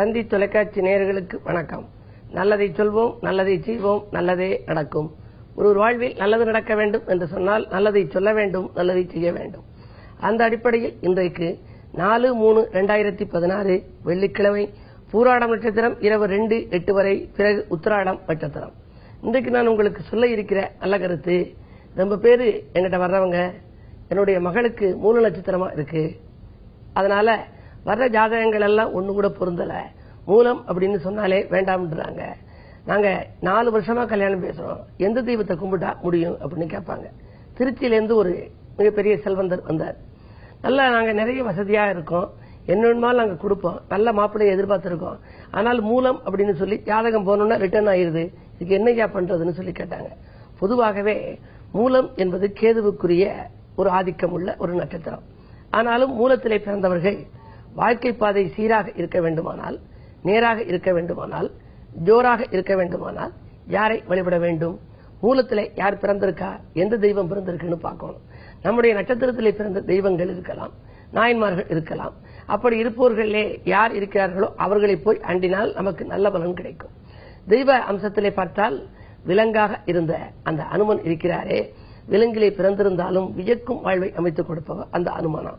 தந்தி தொலைக்காட்சி நேயர்களுக்கு வணக்கம். நல்லதை சொல்வோம், நல்லதை செய்வோம், நல்லதே நடக்கும். ஒரு வாழ்வில் நல்லது நடக்க வேண்டும் என்று சொன்னால் நல்லதை சொல்ல வேண்டும், நல்லதை செய்ய வேண்டும். அந்த அடிப்படையில் இன்றைக்கு 4/3/2016 வெள்ளிக்கிழமை பூராடம் நட்சத்திரம் இரவு 2:08 வரை, பிறகு உத்திராடம் நட்சத்திரம். இன்றைக்கு நான் உங்களுக்கு சொல்ல இருக்கிற நல்ல கருத்து, ரொம்ப பேரு என்கிட்ட வர்றவங்க என்னுடைய மகளுக்கு மூல நட்சத்திரமா இருக்கு, அதனால வர்ற ஜாதகங்கள் எல்லாம் ஒண்ணு கூட பொருந்தல, மூலம் அப்படின்னு சொன்னாலே வேண்டாம்ன்றாங்க. நாங்க 4 வருஷமா கல்யாணம் பேசுறோம், எந்த தெய்வத்தை கும்பிட்டா முடியும் அப்படின்னு கேட்பாங்க. திருச்சியிலேருந்து ஒரு மிகப்பெரிய செல்வந்தர் வந்தார். நல்லா நாங்க நிறைய வசதியா இருக்கோம், என்னொன்னால் நாங்க கொடுப்போம், நல்ல மாப்பிள்ளையை எதிர்பார்த்திருக்கோம், ஆனால் மூலம் அப்படின்னு சொல்லி ஜாதகம் போனோம்னா ரிட்டர்ன் ஆயிருது, இதுக்கு என்னையா பண்றதுன்னு சொல்லி கேட்டாங்க. பொதுவாகவே மூலம் என்பது கேதுவுக்குரிய ஒரு ஆதிக்கம் உள்ள ஒரு நட்சத்திரம். ஆனாலும் மூலத்திலே பிறந்தவர்கள் வாழ்க்கை பாதை சீராக இருக்க வேண்டுமானால், நேராக இருக்க வேண்டுமானால், ஜோராக இருக்க வேண்டுமானால் யாரை வழிபட வேண்டும்? மூலத்திலே யார் பிறந்திருக்கா, எந்த தெய்வம் பிறந்திருக்குன்னு பார்க்கணும். நம்முடைய நட்சத்திரத்திலே பிறந்த தெய்வங்கள் இருக்கலாம், நாயன்மார்கள் இருக்கலாம். அப்படி இருப்பவர்களே யார் இருக்கிறார்களோ அவர்களை போய் அண்டினால் நமக்கு நல்ல பலன் கிடைக்கும். தெய்வ அம்சத்திலே பார்த்தால் விலங்காக இருந்த அந்த அனுமன் இருக்கிறாரே, விலங்கிலே பிறந்திருந்தாலும் வியக்கும் வாழ்வை அமைத்துக் கொடுப்பவர் அந்த அனுமனா.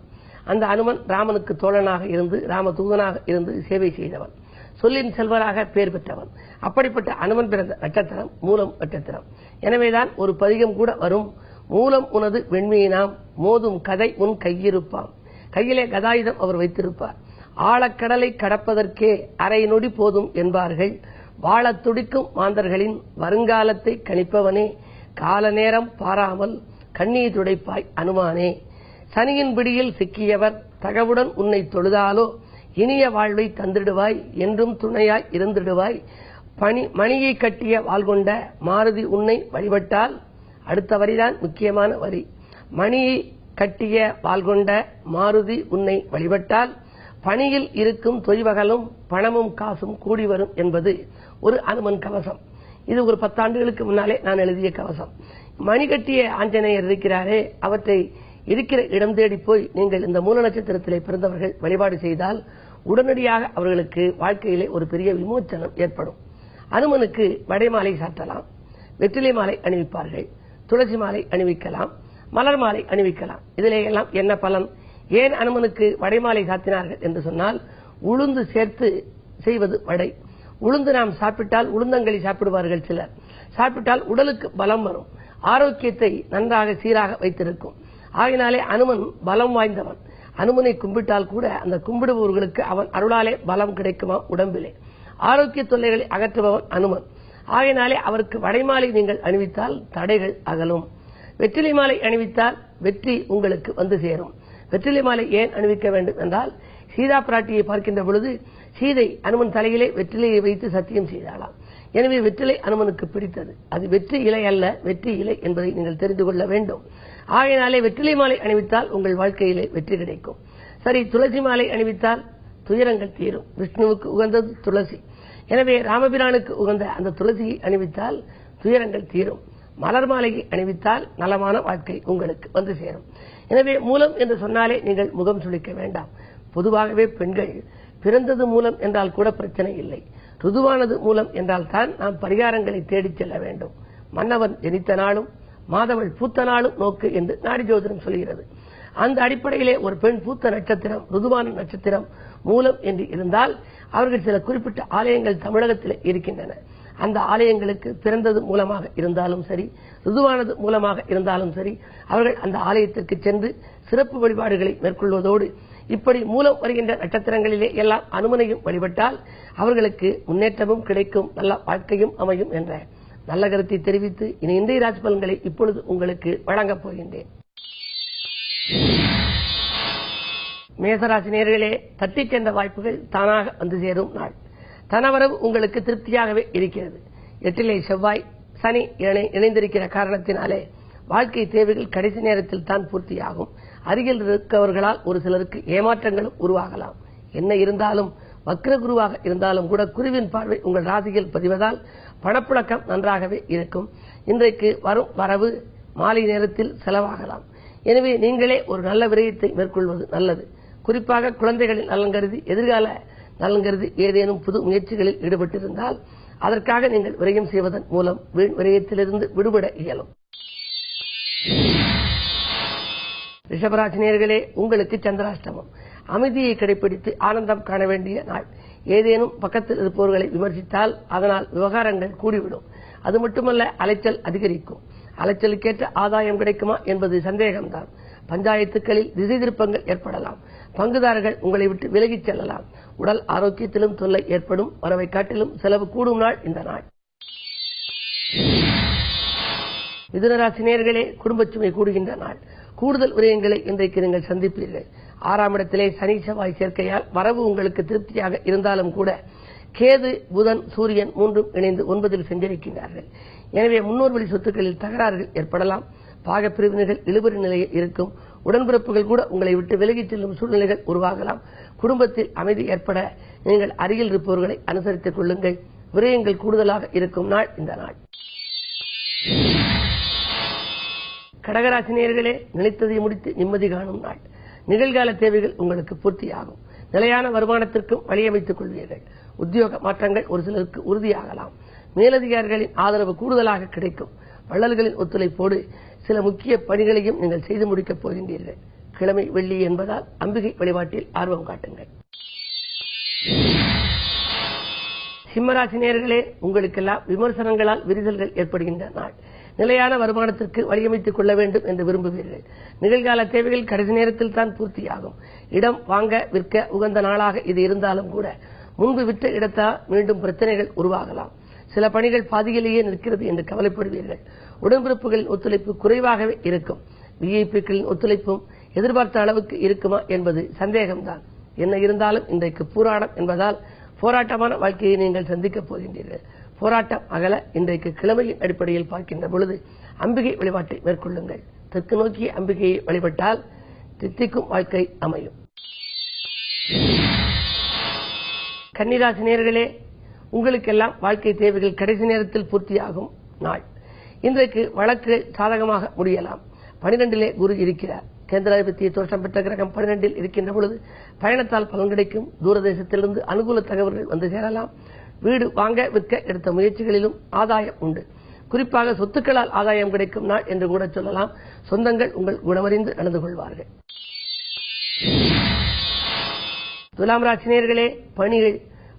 அந்த அனுமன் ராமனுக்கு தோழனாக இருந்து, ராமதூதனாக இருந்து சேவை செய்தவன், சொல்லின் செல்வராக பெயர் பெற்றவன். அப்படிப்பட்ட அனுமன் பிறந்த நட்சத்திரம் மூலம் நட்சத்திரம். எனவேதான் ஒரு பதிகம் கூட வரும், மூலம் உனது வெண்மையினாம் மோதும் கதை உன் கையிருப்பாம். கையிலே கதாயுதம் அவர் வைத்திருப்பார். ஆழக்கடலை கடப்பதற்கே அரை நொடி போதும் என்பார்கள், வாழத் துடிக்கும் மாந்தர்களின் வருங்காலத்தை கணிப்பவனே, கால நேரம் பாராமல் கண்ணீர் துடைப்பாய் அனுமானே. சனியின் பிடியில் சிக்கியவர் தகவுடன் உன்னை தொழுதாலோ, இனிய வாழ்வை தந்திடுவாய், என்றும் துணையாய் இருந்திடுவாய். மணியை கட்டிய வாழ்கொண்ட மாருதி உன்னை வழிபட்டால், அடுத்த வரிதான் முக்கியமான வரி, மணியை கட்டிய வாழ்கொண்ட மாருதி உன்னை வழிபட்டால் பணியில் இருக்கும் தொய்வகலும் பணமும் காசும் கூடி வரும் என்பது ஒரு அனுமன் கவசம். இது ஒரு 10 ஆண்டுகளுக்கு முன்னாலே நான் எழுதிய கவசம். மணி கட்டிய ஆஞ்சநேயர் இருக்கிறாரே, அவற்றை இருக்கிற இடம் தேடி போய் நீங்கள் இந்த மூல நட்சத்திரத்திலே பிறந்தவர்கள் வழிபாடு செய்தால் உடனடியாக அவர்களுக்கு வாழ்க்கையிலே ஒரு பெரிய விமோச்சனம் ஏற்படும். அனுமனுக்கு வடைமாலை சாத்தலாம், வெற்றிலை மாலை அணிவிப்பார்கள், துளசி மாலை அணிவிக்கலாம், மலர் மாலை அணிவிக்கலாம். இதிலே எல்லாம் என்ன பலன்? ஏன் அனுமனுக்கு வடைமாலை சாத்தினார்கள் என்று சொன்னால், உளுந்து சேர்த்து செய்வது வடை. உளுந்து நாம் சாப்பிட்டால், உளுந்தங்களி சாப்பிடுவார்கள் சிலர், சாப்பிட்டால் உடலுக்கு பலம் வரும், ஆரோக்கியத்தை நன்றாக சீராக வைத்திருக்கும். ஆகினாலே அனுமன் பலம் வாய்ந்தவன். அனுமனை கும்பிட்டால் கூட அந்த கும்பிடுபவர்களுக்கு அவன் அருளாலே பலம் கிடைக்குமா உடம்பிலே. ஆரோக்கிய தொல்லைகளை அகற்றுபவன் அனுமன். ஆகினாலே அவருக்கு வடைமாலை நீங்கள் அணிவித்தால் தடைகள் அகலும். வெற்றிலை மாலை அணிவித்தால் வெற்றி உங்களுக்கு வந்து சேரும். வெற்றிலை மாலை ஏன் அணிவிக்க வேண்டும் என்றால், சீதா பிராட்டியை பார்க்கின்ற பொழுது சீதை அனுமன் தலையிலே வெற்றிலையை வைத்து சத்தியம் செய்தாளாம். எனவே வெற்றிலை அனுமனுக்கு பிடித்தது. அது வெற்றி இலை அல்ல, வெற்றி இலை என்பதை நீங்கள் தெரிந்து கொள்ள வேண்டும். ஆகையினாலே வெற்றிலை மாலை அணிவித்தால் உங்கள் வாழ்க்கையிலே வெற்றி கிடைக்கும். சரி, துளசி மாலை அணிவித்தால் துயரங்கள் தீரும். விஷ்ணுவுக்கு உகந்தது துளசி. எனவே ராமபிரானுக்கு உகந்த அந்த துளசியை அணிவித்தால் துயரங்கள் தீரும். மலர் மாலையை அணிவித்தால் நலமான வாழ்க்கை உங்களுக்கு வந்து சேரும். எனவே மூலம் என்று சொன்னாலே நீங்கள் முகம் சுளிக்க வேண்டாம். பொதுவாகவே பெண்கள் பிறந்தது மூலம் என்றால் கூட பிரச்சனை இல்லை, ருதுவானது மூலம் என்றால் தான் நாம் பரிகாரங்களை தேடிச் செல்ல வேண்டும். மன்னவன் ஜனித்த நாளும் மாதவள் பூத்த நாளும் நோக்கு என்று நாடி ஜோதிடம் சொல்கிறது. அந்த அடிப்படையிலே ஒரு பெண் பூத்த நட்சத்திரம், ருதுவான நட்சத்திரம் மூலம் என்று இருந்தால் அவர்கள் சில குறிப்பிட்ட ஆலயங்கள் தமிழகத்தில் இருக்கின்றன. அந்த ஆலயங்களுக்கு பிறந்தது மூலமாக இருந்தாலும் சரி, ருதுவானது மூலமாக இருந்தாலும் சரி, அவர்கள் அந்த ஆலயத்திற்கு சென்று சிறப்பு வழிபாடுகளை மேற்கொள்வதோடு, இப்படி மூலம் வருகின்ற நட்சத்திரங்களிலே எல்லாம் அனுமனையும் வழிபட்டால் அவர்களுக்கு முன்னேற்றமும் கிடைக்கும், நல்ல வாழ்க்கையும் அமையும் என்ற நல்ல கருத்தை தெரிவித்து இனி இன்றைய ராசி பலன்களை இப்பொழுது உங்களுக்கு வழங்கப் போகின்றேன். மேசராசி நேயர்களே, தட்டிச் சென்ற வாய்ப்புகள் தானாக வந்து சேரும் நாள். தனவரவு உங்களுக்கு திருப்தியாகவே இருக்கிறது. 8லே செவ்வாய் சனி இணைந்திருக்கிற காரணத்தினாலே வாழ்க்கை தேவைகள் கடைசி நேரத்தில் தான் பூர்த்தியாகும். அருகில் இருக்கவர்களால் ஒரு சிலருக்கு ஏமாற்றங்களும் உருவாகலாம். என்ன இருந்தாலும் வக்ர குருவாக இருந்தாலும் கூட குருவின் பார்வை உங்கள் ராசியில் பதிவதால் பணப்புழக்கம் நன்றாகவே இருக்கும். இன்றைக்கு வரும் வரவு மாலை நேரத்தில் செலவாகலாம். எனவே நீங்களே ஒரு நல்ல விரயத்தை மேற்கொள்வது நல்லது. குறிப்பாக குழந்தைகளின் நலன் கருதி எதிர்கால நலன் கருதி ஏதேனும் புது முயற்சிகளில் ஈடுபட்டிருந்தால் அதற்காக நீங்கள் விரயம் செய்வதன் மூலம் வீண் விரயத்திலிருந்து விடுபட இயலும். ரிஷபராசி நேயர்களே, உங்களுக்கு சந்திராஷ்டமம். அமைதியை கடைபிடித்து ஆனந்தம் காண வேண்டிய நாள். ஏதேனும் பக்கத்தில் இருப்பவர்களை விமர்சித்தால் அதனால் விவகாரங்கள் கூடிவிடும். அது மட்டுமல்ல, அலைச்சல் அதிகரிக்கும். அலைச்சலுக்கேற்ற ஆதாயம் கிடைக்குமா என்பது சந்தேகம்தான். பஞ்சாயத்துக்களில் திசை திருப்பங்கள் ஏற்படலாம். பங்குதாரர்கள் உங்களை விட்டு விலகிச் செல்லலாம். உடல் ஆரோக்கியத்திலும் தொல்லை ஏற்படும். வரவை காட்டிலும் செலவு கூடும் நாள் இந்த நாள். மிதுனராசி நேயர்களே, குடும்பச் சுமை கூடுகின்ற நாள். கூடுதல் விரயங்களை இன்றைக்கு நீங்கள் சந்திப்பீர்கள். 6ஆம் இடத்திலே சனி செவ்வாய் சேர்க்கையால் வரவு உங்களுக்கு திருப்தியாக இருந்தாலும் கூட கேது புதன் சூரியன் மூன்றும் இணைந்து 9இல் சஞ்சரிக்கின்றார்கள். எனவே முன்னோர் வழி சொத்துக்களில் தகராறுகள் ஏற்படலாம். பாகப்பிரிவினர்கள் இழுபறி நிலையில் இருக்கும். உடன்பிறப்புகள் கூட உங்களை விட்டு விலகிச் செல்லும் சூழ்நிலைகள் உருவாகலாம். குடும்பத்தில் அமைதி ஏற்பட நீங்கள் அருகில் இருப்பவர்களை அனுசரித்துக் கொள்ளுங்கள். விரயங்கள் கூடுதலாக இருக்கும் நாள் இந்த நாள். கடகராசி நேயர்களே, நினைத்ததை முடித்து நிம்மதி காணும் நாள். நிகழ்கால தேவைகள் உங்களுக்கு பூர்த்தியாகும். நிலையான வருமானத்திற்கும் வழியமைத்துக் கொள்வீர்கள். உத்தியோக மாற்றங்கள் ஒரு சிலருக்கு உறுதியாகலாம். மேலதிகாரிகளின் ஆதரவு கூடுதலாக கிடைக்கும். வள்ளல்களின் ஒத்துழைப்போடு சில முக்கிய பணிகளையும் நீங்கள் செய்து முடிக்கப் போகின்றீர்கள். கிழமை வெள்ளி என்பதால் அம்பிகை வழிபாட்டில் ஆர்வம் காட்டுங்கள். சிம்மராசி நேயர்களே, உங்களுக்கெல்லாம் விமர்சனங்களால் விரிசல்கள் ஏற்படுகின்ற நாள். நிலையான வருமானத்திற்கு வழியமைத்துக் கொள்ள வேண்டும் என்று விரும்புவீர்கள். நிகழ்கால தேவைகள் கடைசி நேரத்தில் தான் பூர்த்தியாகும். இடம் வாங்க விற்க உகந்த நாளாக இது இருந்தாலும் கூட முன்பு விட்ட இடத்தால் மீண்டும் பிரச்சனைகள் உருவாகலாம். சில பணிகள் பாதியிலேயே நிற்கிறது என்று கவலைப்படுவீர்கள். உடன்பிறப்புகளின் ஒத்துழைப்பு குறைவாகவே இருக்கும். விஐபிக்களின் ஒத்துழைப்பும் எதிர்பார்த்த அளவுக்கு இருக்குமா என்பது சந்தேகம்தான். என்ன இருந்தாலும் இன்றைக்கு பூராடம் என்பதால் போராட்டமான வாழ்க்கையை நீங்கள் சந்திக்கப் போகின்றீர்கள். போராட்டம் அகல இன்றைக்கு கிழமையின் அடிப்படையில் பார்க்கின்ற பொழுது அம்பிகை வழிபாட்டை மேற்கொள்ளுங்கள். தெற்கு நோக்கிய அம்பிகையை வழிபட்டால் தித்திக்கும் வாழ்க்கை அமையும். கன்னிராசி நேயர்களே, உங்களுக்கெல்லாம் வாழ்க்கை தேவைகள் கடைசி நேரத்தில் பூர்த்தியாகும் நாள். இன்றைக்கு வழக்குகள் சாதகமாக முடியலாம். 12இலே குரு இருக்கிறார். கேந்திராதிபத்திய தோஷம் பெற்ற கிரகம் 12இல் இருக்கின்ற பொழுது பயணத்தால் பலன் கிடைக்கும். தூரதேசத்திலிருந்து அனுகூல தகவல்கள் வந்து சேரலாம். வீடு வாங்க விற்க எடுத்த முயற்சிகளிலும் ஆதாயம் உண்டு. குறிப்பாக சொத்துக்களால் ஆதாயம் கிடைக்கும் நாள் என்று கூட சொல்லலாம். சொந்தங்கள் உங்கள் குணமறிந்து நடந்து கொள்வார்கள். துலாம் ராசி நேயர்களே, பணிகள்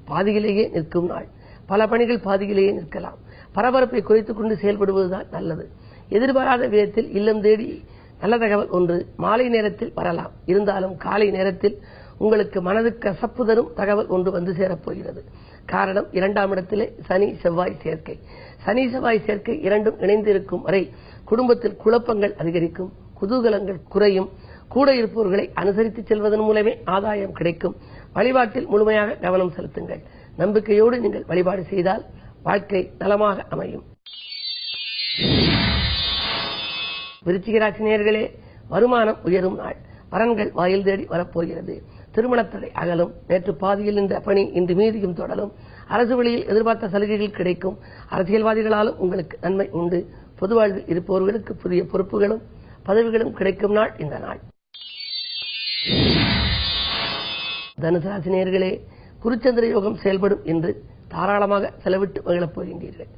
பாதியிலேயே நிற்கும் நாள். பல பணிகள் பாதியிலேயே நிற்கலாம். பரபரப்பை குறைத்துக் கொண்டு செயல்படுவதுதான் நல்லது. எதிர்பாராத விதத்தில் இல்லம் தேடி நல்ல தகவல் ஒன்று மாலை நேரத்தில் வரலாம். இருந்தாலும் காலை நேரத்தில் உங்களுக்கு மனதுக்கு கசப்பு தரும் தகவல் ஒன்று வந்து சேரப்போகிறது. காரணம், 2ஆம் இடத்திலே சனி செவ்வாய் சேர்க்கை. சனி செவ்வாய் சேர்க்கை இரண்டும் இணைந்திருக்கும் வரை குடும்பத்தில் குழப்பங்கள் அதிகரிக்கும். குதூகலங்கள் குறையும். கூட இருப்பவர்களை அனுசரித்து செல்வதன் மூலமே ஆதாயம் கிடைக்கும். வழிபாட்டில் முழுமையாக கவனம் செலுத்துங்கள். நம்பிக்கையோடு நீங்கள் வழிபாடு செய்தால் வாழ்க்கை நலமாக அமையும். விருச்சிக ராசி நேயர்களே, வருமானம் உயரும் நாள். வரன்கள் வாயில் தேடி வரப்போகிறது. திருமணத்தடை அகலும். நேற்று பாதியில் நின்ற பணி இன்று மீதியும் தொடரும். அரசு வழியில் எதிர்பார்த்த சலுகைகள் கிடைக்கும். அரசியல்வாதிகளாலும் உங்களுக்கு நன்மை உண்டு. பொது வாழ்வில் இருப்பவர்களுக்கு புதிய பொறுப்புகளும் பதவிகளும் கிடைக்கும் நாள் இந்த நாள். தனுசு ராசி நேயர்களே, குருச்சந்திர யோகம் செயல்படும் என்று தாராளமாக செலவிட்டு மகிழப் போகின்றீர்கள்.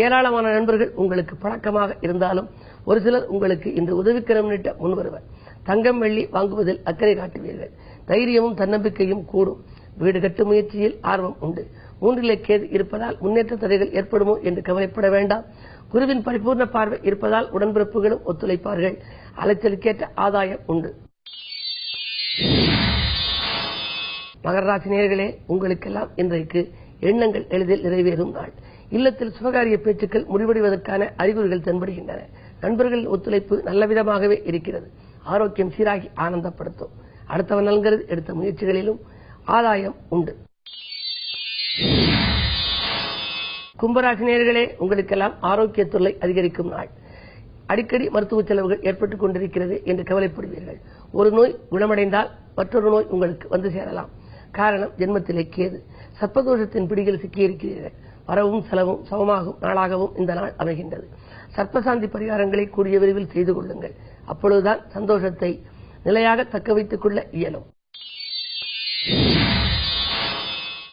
ஏராளமான நண்பர்கள் உங்களுக்கு பழக்கமாக இருந்தாலும் ஒரு சிலர் உங்களுக்கு இன்று உதவிக்கரம் நீட்ட முன்வருவர். தங்கம் வெள்ளி வாங்குவதில் அக்கறை காட்டுவீர்கள். தைரியமும் தன்னம்பிக்கையும் கூடும். வீடு கட்டும் முயற்சியில் ஆர்வம் உண்டு. 3இலே கேது இருப்பதால் முன்னேற்ற தடைகள் ஏற்படுமோ என்று கவலைப்பட வேண்டாம். குருவின் பரிபூர்ண பார்வை இருப்பதால் உடன்பிறப்புகளும் ஒத்துழைப்பார்கள். அலைச்சலுக்கேற்ற ஆதாயம் உண்டு. மகர ராசி நேயர்களே, உங்களுக்கெல்லாம் இன்றைக்கு எண்ணங்கள் எளிதில் நிறைவேறும் நாள். இல்லத்தில் சுபகாரிய பேச்சுக்கள் முடிவடைவதற்கான அறிகுறிகள் தென்படுகின்றன. நண்பர்களின் ஒத்துழைப்பு நல்லவிதமாகவே இருக்கிறது. ஆரோக்கியம் சீராகி ஆனந்தப்படுத்தும். அடுத்தவன் நல்கிறது எடுத்த முயற்சிகளிலும் ஆதாயம் உண்டு. கும்பராசி நேயர்களே, உங்களுக்கெல்லாம் ஆரோக்கிய தொல்லை அதிகரிக்கும் நாள். அடிக்கடி மருத்துவ செலவுகள் ஏற்பட்டுக் கொண்டிருக்கிறது என்று கவலைப்படுவீர்கள். ஒரு நோய் குணமடைந்தால் மற்றொரு நோய் உங்களுக்கு வந்து சேரலாம். காரணம், ஜென்மத்திலே கேது. சர்ப்பதோஷத்தின் பிடியில் சிக்கியிருக்கிறீர்கள். வரவும் செலவும் சமமாகும் நாளாகவும் இந்த நாள் அமைகின்றது. சர்ப்பசாந்தி பரிகாரங்களை கூடிய விரைவில் செய்து கொள்ளுங்கள். அப்பொழுதுதான் சந்தோஷத்தை நிலையாக தக்க வைத்துக் கொள்ள இயலும்.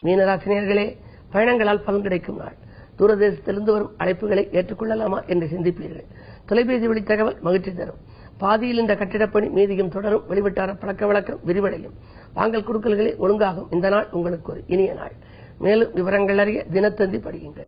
மீனராசினியர்களே, பயணங்களால் பலன் கிடைக்கும் நாள். தூரதேசத்திலிருந்து வரும் அழைப்புகளை ஏற்றுக்கொள்ளலாமா என்று சிந்திப்பீர்கள். தொலைபேசி வழி தகவல் மகிழ்ச்சி தரும். பாதியில் இந்த கட்டிடப்பணி மீதியும் தொடரும். வெளிவட்டார பழக்க வழக்கம் விரிவடையும். வாங்கல் குடுக்கல்களே ஒழுங்காகும். இந்த நாள் உங்களுக்கு ஒரு இனிய நாள். மேலும் விவரங்கள் அறிய தினத்தந்தி படியுங்கள்.